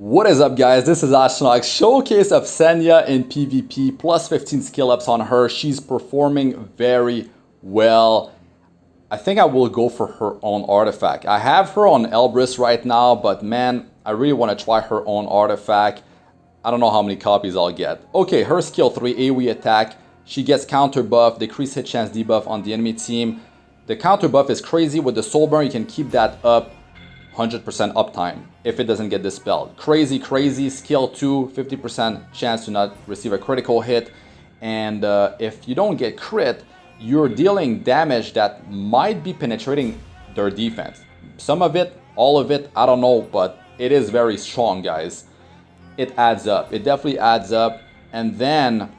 What is up, guys? This is Astranox. Showcase of Senya in PvP, plus 15 skill ups on her. She's performing very well. I think I will go for her own artifact. I have her on Elbrus right now, but man, I really want to try her own artifact. I don't know how many copies I'll get. Okay, her skill 3, AoE attack. She gets counter buff, decrease hit chance debuff on the enemy team. The counter buff is crazy. With the soul burn, you can keep that up 100% uptime if it doesn't get dispelled. Crazy, crazy. Skill 2, 50% chance to not receive a critical hit. And if you don't get crit, you're dealing damage that might be penetrating their defense. Some of it, all of it, I don't know, but it is very strong, guys. It adds up. It definitely adds up. And then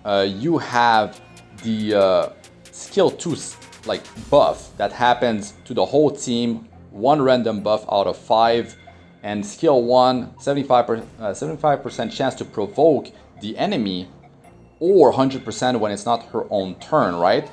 you have the skill 2 like buff that happens to the whole team. 1 random buff out of 5, and skill 1, 75% chance to provoke the enemy, or 100% when it's not her own turn, right?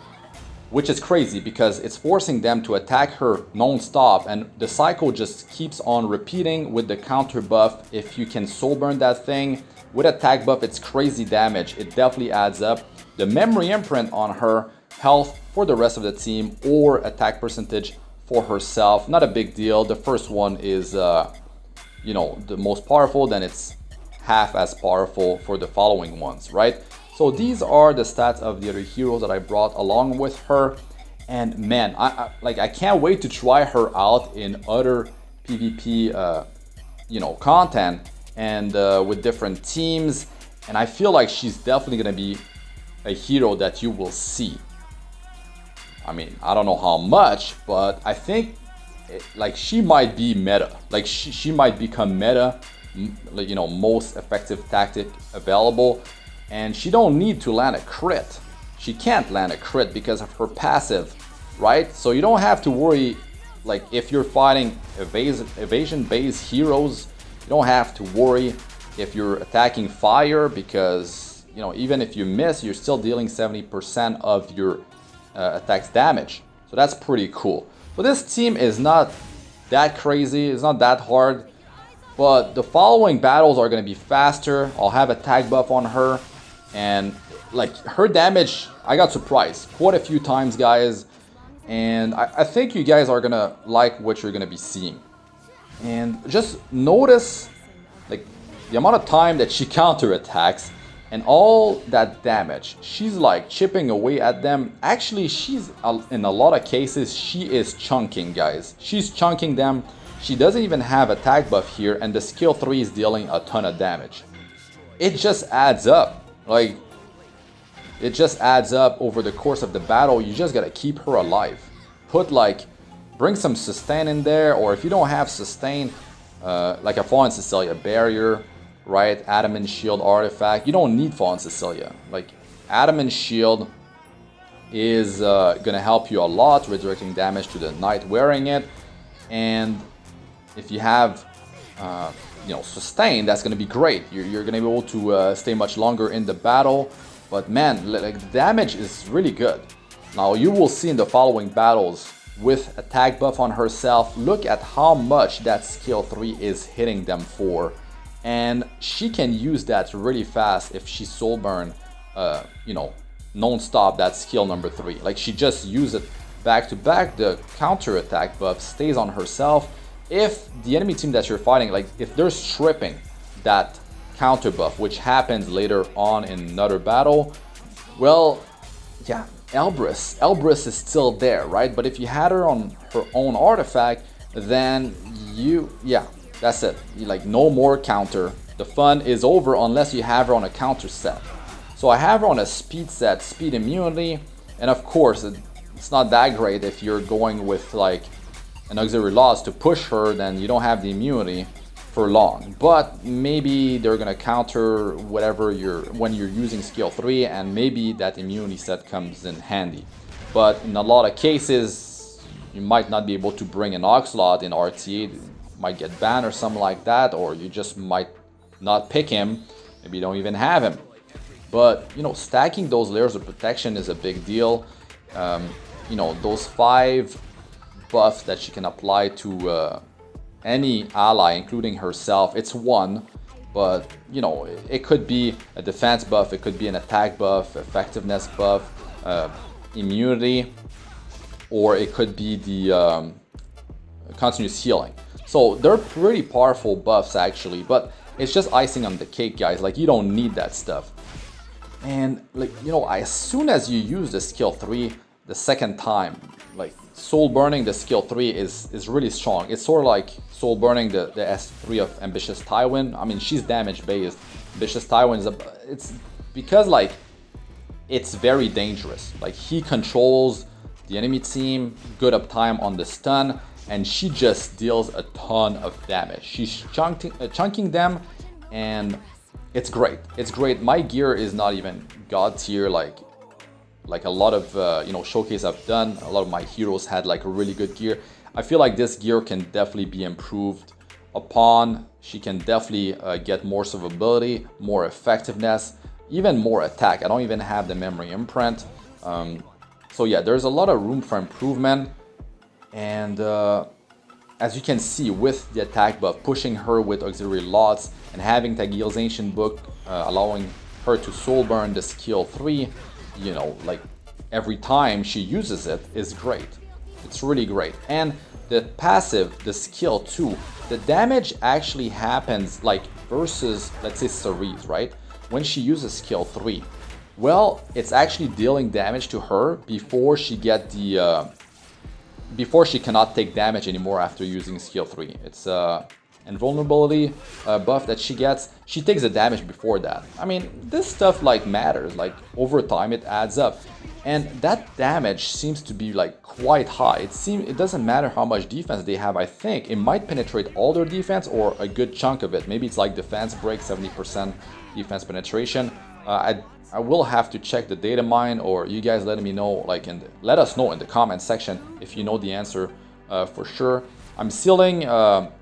Which is crazy because it's forcing them to attack her non-stop, and the cycle just keeps on repeating with the counter buff. If you can soul burn that thing with attack buff, it's crazy damage. It definitely adds up. The memory imprint on her, health for the rest of the team, or attack percentage for herself, not a big deal. The first one is you know, the most powerful, then it's half as powerful for the following ones, right? So these are the stats of the other heroes that I brought along with her, and man, I can't wait to try her out in other PvP you know, content and with different teams. And I feel like she's definitely gonna be a hero that you will see. I mean, I don't know how much, but I think like she might be meta. Like she might become meta, like, you know, most effective tactic available. And she don't need to land a crit. She can't land a crit because of her passive, right? So you don't have to worry, like if you're fighting evasion-based heroes, you don't have to worry if you're attacking fire, because, you know, even if you miss, you're still dealing 70% of your attacks damage. So that's pretty cool. So this team is not that crazy, it's not that hard, but the following battles are going to be faster. I'll have attack buff on her, and like her damage, I got surprised quite a few times, guys, and I think you guys are gonna like what you're gonna be seeing. And just notice like the amount of time that she counter attacks and all that damage. She's like chipping away at them. Actually, she's in a lot of cases, she is chunking, guys. She's chunking them. She doesn't even have attack buff here, and the skill 3 is dealing a ton of damage. It just adds up. Like, it just adds up over the course of the battle. You just gotta keep her alive. Put like, bring some sustain in there, or if you don't have sustain, like a Fallen Cecilia barrier, right? Adamant Shield artifact. You don't need Fallen Cecilia. Like, Adamant Shield is gonna help you a lot, redirecting damage to the knight wearing it. And if you have you know, sustain, that's gonna be great. You're gonna be able to stay much longer in the battle. But man, like, the damage is really good. Now you will see in the following battles with attack buff on herself, look at how much that skill 3 is hitting them for. And she can use that really fast if she soul burn, you know, non-stop, that skill number 3. Like, she just use it back to back. The counter attack buff stays on herself. If the enemy team that you're fighting, like if they're stripping that counter buff, which happens later on in another battle, well, yeah, Elbrus is still there, right? But if you had her on her own artifact, then yeah, that's it. You, like, no more counter. The fun is over unless you have her on a counter set. So I have her on a speed set, speed immunity, and of course it's not that great if you're going with like an auxiliary loss to push her, then you don't have the immunity for long. But maybe they're gonna counter whatever when you're using skill 3, and maybe that immunity set comes in handy. But in a lot of cases, you might not be able to bring an Oxlot in RTA. Might get banned or something like that, or you just might not pick him. Maybe you don't even have him. But, you know, stacking those layers of protection is a big deal. You know, those 5 buffs that you can apply to any ally, including herself. It's one, but you know, it could be a defense buff, it could be an attack buff, effectiveness buff, immunity, or it could be the continuous healing. So they're pretty powerful buffs actually, but it's just icing on the cake, guys. Like, you don't need that stuff. And like, you know, as soon as you use the skill 3 the second time, like soul burning the skill 3 is really strong. It's sort of like soul burning the S3 of Ambitious Tywin. I mean, she's damage based. Ambitious Tywin is it's because like it's very dangerous. Like, he controls the enemy team, good uptime on the stun, and she just deals a ton of damage. She's chunking them, and it's great. It's great. My gear is not even god tier like a lot of you know, showcase I've done. A lot of my heroes had like really good gear. I feel like this gear can definitely be improved upon. She can definitely get more survivability, more effectiveness, even more attack. I don't even have the memory imprint. So yeah, there's a lot of room for improvement. And as you can see with the attack buff, pushing her with auxiliary lots and having Tagil's Ancient Book allowing her to soul burn the skill 3, you know, like every time she uses it is great. It's really great. And the passive, the skill 2, the damage actually happens like versus, let's say, Cerise, right? When she uses skill 3, well, it's actually dealing damage to her before she get the before she cannot take damage anymore after using skill 3. It's invulnerability buff that she gets. She takes the damage before that. I mean, this stuff like matters. Like, over time it adds up, and that damage seems to be like quite high. It doesn't matter how much defense they have. I think it might penetrate all their defense or a good chunk of it. Maybe it's like defense break, 70% defense penetration. I will have to check the data mine, or you guys let me know, like, let us know in the comment section if you know the answer for sure. I'm sealing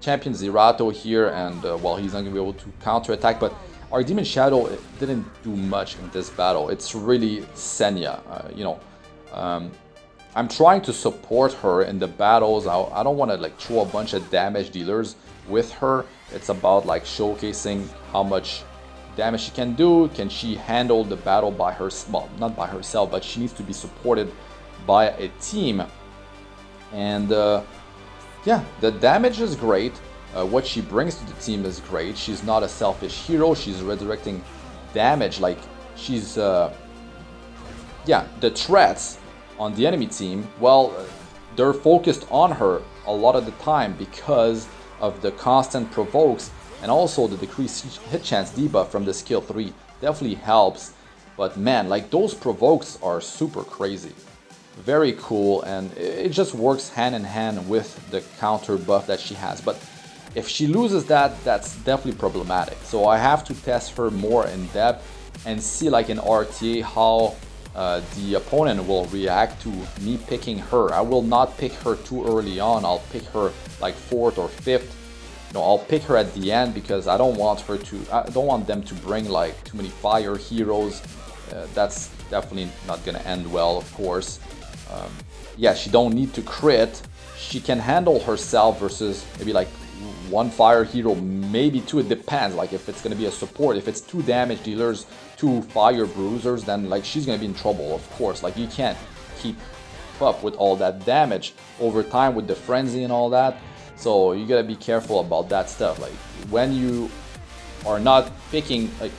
Champion Zerato here, and well, he's not gonna be able to counter attack, but our Demon Shadow didn't do much in this battle. It's really Senya, you know. I'm trying to support her in the battles. I don't want to like throw a bunch of damage dealers with her. It's about like showcasing how much damage she can do. Can she handle the battle by herself? Well, not by herself, but she needs to be supported by a team. And yeah, the damage is great. What she brings to the team is great. She's not a selfish hero. She's redirecting damage. Like, she's yeah, the threats on the enemy team, well, they're focused on her a lot of the time because of the constant provokes, and also the decreased hit chance debuff from the skill 3 definitely helps. But man, like, those provokes are super crazy. Very cool, and it just works hand in hand with the counter buff that she has. But if she loses that, that's definitely problematic. So I have to test her more in depth and see, like in RTA, how the opponent will react to me picking her. I will not pick her too early on. I'll pick her like 4th or 5th. No, I'll pick her at the end because I don't want her to. I don't want them to bring like too many fire heroes. That's definitely not gonna end well, of course. Yeah, she don't need to crit. She can handle herself versus maybe like 1 fire hero, maybe 2. It depends. Like, if it's gonna be a support, if it's 2 damage dealers, 2 fire bruisers, then like she's gonna be in trouble, of course. Like, you can't keep up with all that damage over time with the frenzy and all that. So you gotta be careful about that stuff. Like, when you are not picking, like,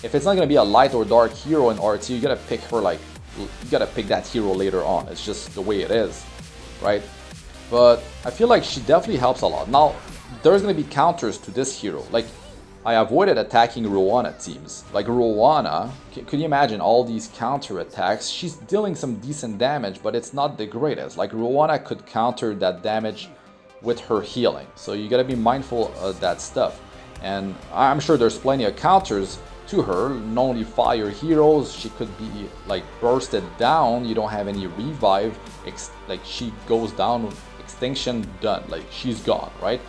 if it's not gonna be a light or dark hero in RT, you gotta pick her, like, you gotta pick that hero later on. It's just the way it is, right? But I feel like she definitely helps a lot. Now, there's gonna be counters to this hero. Like, I avoided attacking Rowana teams. Like, Rowana, could you imagine all these counter attacks? She's dealing some decent damage, but it's not the greatest. Like, Rowana could counter that damage with her healing. So you gotta be mindful of that stuff. And I'm sure there's plenty of counters to her. Not only fire heroes, she could be like bursted down. You don't have any revive. Like, she goes down, extinction, done. Like, she's gone, right?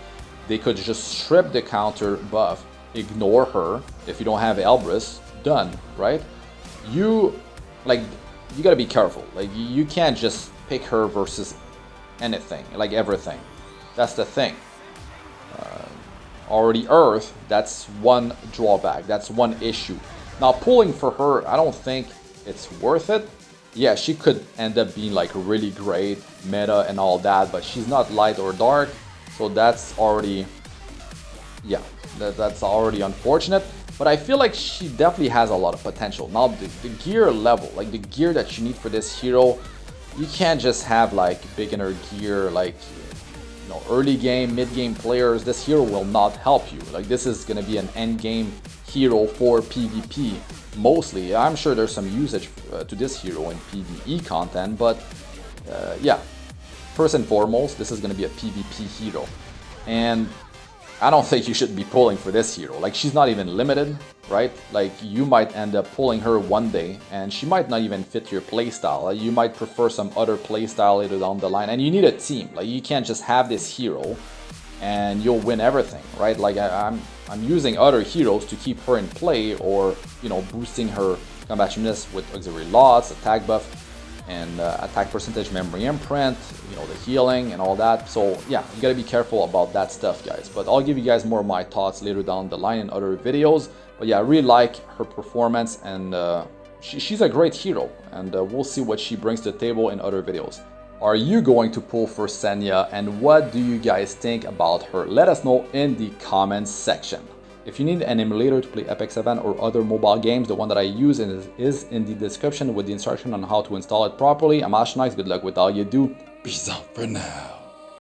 They could just strip the counter buff, ignore her. If you don't have Elbrus, done, right? You gotta be careful. Like, you can't just pick her versus anything, like everything. That's the thing. already Earth, that's one drawback, that's one issue. Now pulling for her, I don't think it's worth it. Yeah, she could end up being like really great meta and all that, but she's not light or dark, so that's already, yeah, that's already unfortunate. But I feel like she definitely has a lot of potential. Now the gear level, like the gear that you need for this hero, you can't just have like beginner gear, like, you know, early game, mid game players. This hero will not help you. Like, this is gonna be an end game hero for PvP mostly. I'm sure there's some usage to this hero in PvE content, but yeah, first and foremost, this is gonna be a PvP hero, and I don't think you should be pulling for this hero. Like, she's not even limited, right? Like, you might end up pulling her one day and she might not even fit your playstyle. Like, you might prefer some other playstyle later down the line, and you need a team. Like, you can't just have this hero and you'll win everything, right? Like, I'm using other heroes to keep her in play, or, you know, boosting her combativeness with auxiliary lots, attack buff, and attack percentage, memory imprint, you know, the healing and all that. So yeah, you gotta be careful about that stuff, guys. But I'll give you guys more of my thoughts later down the line in other videos. But yeah, I really like her performance, and she's a great hero, and we'll see what she brings to the table in other videos. Are you going to pull for Senya, and what do you guys think about her? Let us know in the comments section. If you need an emulator to play Epic 7 or other mobile games, the one that I use is in the description with the instruction on how to install it properly. I'm Astranox. Good luck with all you do. Peace out for now.